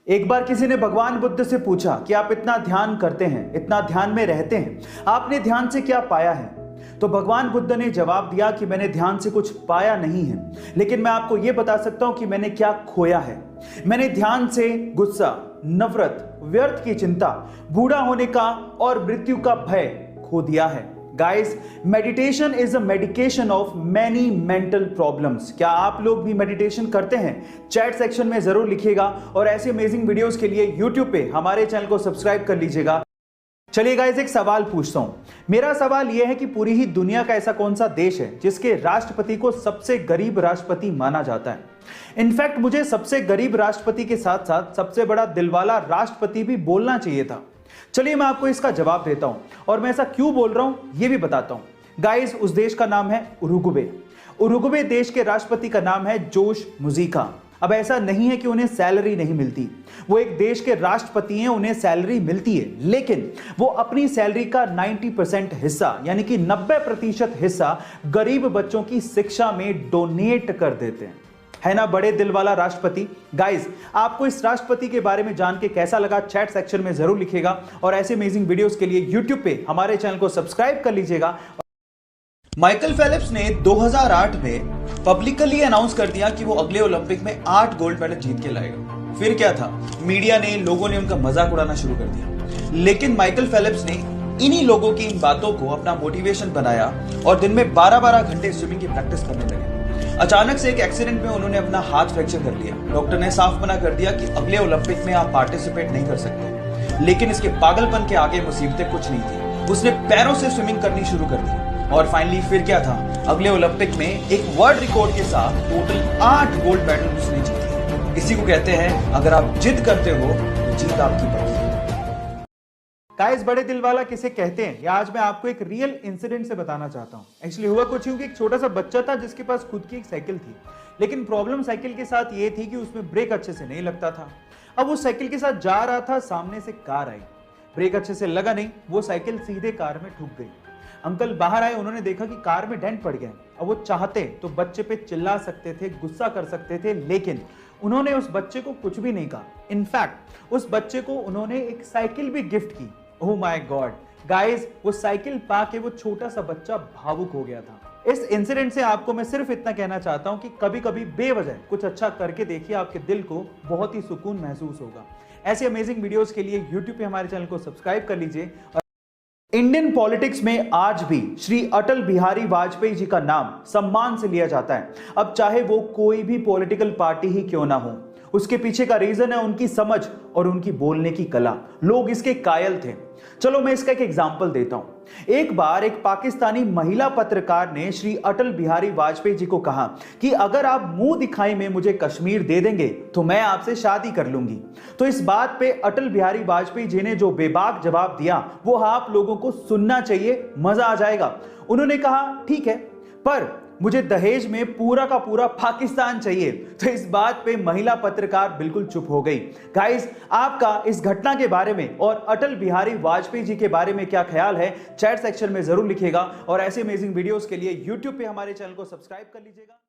एक बार किसी ने भगवान बुद्ध से पूछा कि आप इतना ध्यान करते हैं, इतना ध्यान में रहते हैं, आपने ध्यान से क्या पाया है? तो भगवान बुद्ध ने जवाब दिया कि मैंने ध्यान से कुछ पाया नहीं है, लेकिन मैं आपको यह बता सकता हूं कि मैंने क्या खोया है। मैंने ध्यान से गुस्सा, नफरत, व्यर्थ की चिंता, बूढ़ा होने का और मृत्यु का भय खो दिया है। Guys, meditation is a medication of many mental problems. क्या आप लोग भी मेडिटेशन करते हैं? चैट सेक्शन में जरूर लिखिएगा और ऐसे अमेजिंग वीडियोस के लिए यूट्यूब पे हमारे चैनल को सब्सक्राइब कर लीजिएगा। चलिए गाइस, एक सवाल पूछता हूं। मेरा सवाल यह है कि पूरी ही दुनिया का ऐसा कौन सा देश है जिसके राष्ट्रपति को सबसे गरीब राष्ट्रपति माना जाता है? इनफैक्ट मुझे सबसे गरीब राष्ट्रपति के साथ साथ सबसे बड़ा दिलवाला राष्ट्रपति भी बोलना चाहिए था। चलिए मैं आपको इसका जवाब देता हूं और मैं ऐसा क्यों बोल रहा हूं यह भी बताता हूं। गाइस, उस देश का नाम है उरुग्वे। उरुग्वे देश के राष्ट्रपति का नाम है जोश मुजिका। अब ऐसा नहीं है कि उन्हें सैलरी नहीं मिलती, वो एक देश के राष्ट्रपति हैं, उन्हें सैलरी मिलती है, लेकिन वो अपनी सैलरी का 90% हिस्सा यानी कि 90% हिस्सा गरीब बच्चों की शिक्षा में डोनेट कर देते हैं। है ना बड़े दिल वाला राष्ट्रपति? गाइस, आपको इस राष्ट्रपति के बारे में जान के कैसा लगा चैट सेक्शन में जरूर लिखिएगा और ऐसे अमेजिंग वीडियोस के लिए यूट्यूब पे हमारे चैनल को सब्सक्राइब कर लीजिएगा। माइकल फेलिप्स ने 2008 में पब्लिकली अनाउंस कर दिया कि वो अगले ओलंपिक में 8 गोल्ड मेडल जीत के लाएगा। फिर क्या था, मीडिया ने, लोगों ने उनका मजाक उड़ाना शुरू कर दिया, लेकिन माइकल फेलिप्स ने इन्हीं लोगों की इन बातों को अपना मोटिवेशन बनाया और दिन में 12-12 घंटे स्विमिंग की प्रैक्टिस करने लगे। अचानक से एक एक्सीडेंट में उन्होंने अपना हाथ फ्रैक्चर कर लिया। डॉक्टर ने साफ मना कर दिया कि अगले ओलंपिक में आप पार्टिसिपेट नहीं कर सकते, लेकिन इसके पागलपन के आगे मुसीबतें कुछ नहीं थी। उसने पैरों से स्विमिंग करनी शुरू कर दी और फाइनली फिर क्या था, अगले ओलंपिक में एक वर्ल्ड रिकॉर्ड के साथ टोटल 8 गोल्ड मेडल उसने जीते। इसी को कहते हैं, अगर आप जिद करते हो तो जीत आपकी पड़ेगी। गाइस, बड़े दिल वाला किसे कहते हैं, या आज मैं आपको एक रियल इंसिडेंट से बताना चाहता हूं। एक्चुअली हुआ कुछ यूं कि एक छोटा सा बच्चा था जिसके पास खुद की एक साइकिल थी, लेकिन प्रॉब्लम साइकिल के साथ ये थी कि उसमें ब्रेक अच्छे से नहीं लगता था। अब वो साइकिल के साथ जा रहा था, सामने से कार आई, ब्रेक अच्छे से लगा नहीं, वो साइकिल सीधे कार में ठुक गई। अंकल बाहर आए, उन्होंने देखा कि कार में डेंट पड़ गया। अब वो चाहते तो बच्चे पे चिल्ला सकते थे, गुस्सा कर सकते थे, लेकिन उन्होंने उस बच्चे को कुछ भी नहीं कहा। इनफैक्ट उस बच्चे को उन्होंने एक साइकिल भी गिफ्ट की। ओह माय गॉड गाइस, वो साइकिल पाके वो छोटा सा बच्चा भावुक हो गया था। इस इंसिडेंट से आपको मैं सिर्फ इतना कहना चाहता हूं कि कभी कभी बेवजह कुछ अच्छा करके देखिए, आपके दिल को बहुत ही सुकून महसूस होगा। ऐसे अमेजिंग वीडियोस के लिए यूट्यूब पे हमारे चैनल को सब्सक्राइब कर लीजिए। इंडियन पॉलिटिक्स में आज भी श्री अटल बिहारी वाजपेयी जी का नाम सम्मान से लिया जाता है। अब चाहे वो कोई भी पॉलिटिकल पार्टी ही क्यों ना हो, उसके पीछे का रीजन है उनकी समझ और उनकी बोलने की कला। लोग इसके कायल थे। चलो मैं इसका एक एग्जांपल देता हूं। एक बार एक पाकिस्तानी महिला पत्रकार ने श्री अटल बिहारी वाजपेयी जी को कहा कि अगर आप मुंह दिखाई में मुझे कश्मीर दे देंगे तो मैं आपसे शादी कर लूंगी। तो इस बात पे अटल बिहारी वाजपेयी जी ने जो बेबाक जवाब दिया वो आप लोगों को सुनना चाहिए, मजा आ जाएगा। उन्होंने कहा, ठीक है, पर मुझे दहेज में पूरा का पूरा पाकिस्तान चाहिए। तो इस बात पे महिला पत्रकार बिल्कुल चुप हो गई। गाइस, आपका इस घटना के बारे में और अटल बिहारी वाजपेयी जी के बारे में क्या ख्याल है, चैट सेक्शन में जरूर लिखिएगा और ऐसे अमेजिंग वीडियोस के लिए यूट्यूब पे हमारे चैनल को सब्सक्राइब कर लीजिएगा।